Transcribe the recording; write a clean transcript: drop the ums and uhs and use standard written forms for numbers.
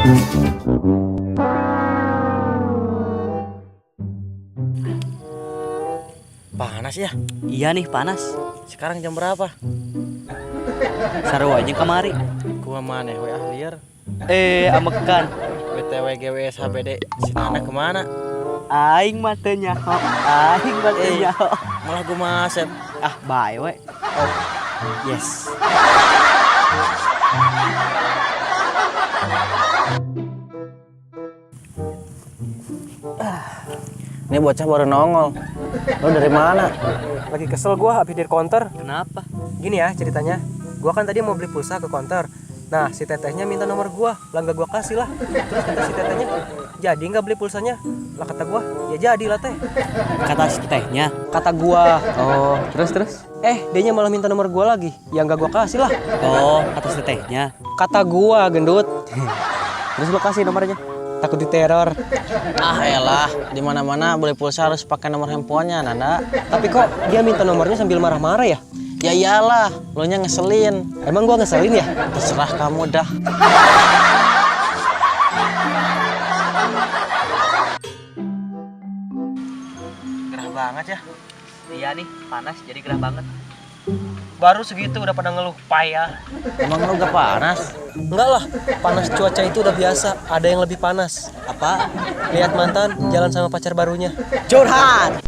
Panas ya? Iya nih panas. Sekarang jam berapa? Sarwanya kemari. Gua mana we liar. Amekan. BTW GWS HBD si Nana kemana? Aing matenya. Aing matenya. Malah gua maset. Ah, bye we. Yes. Ini bocah baru nongol. Lo dari mana? Lagi kesel gua habis dari counter. Kenapa? Gini ya ceritanya. Gua kan tadi mau beli pulsa ke counter. Nah, si tetehnya minta nomor gua, lah nggak gua kasih lah. Terus kata si tetehnya, jadi nggak beli pulsanya? Lah kata gua, ya jadi lah teh. Kata si tehnya. Kata gua, Oh, terus. dianya malah minta nomor gua lagi. Ya nggak gua kasih lah. Oh, kata si tehnya. Kata gua gendut. Terus lo kasih nomornya. Takut diteror. Ah elah, di mana-mana beli pulsa harus pakai nomor handphonenya, Nanda. Tapi kok dia minta nomornya sambil marah-marah ya? Ya iyalah, lo nya ngeselin. Emang gua ngeselin ya? Terserah kamu dah. Gerah banget ya. Iya nih, panas jadi gerah banget. Baru segitu udah pada ngeluh payah. Emang lo gak panas? Enggak lah, panas cuaca itu udah biasa. Ada yang lebih panas. Apa? Lihat mantan jalan sama pacar barunya. Curhat.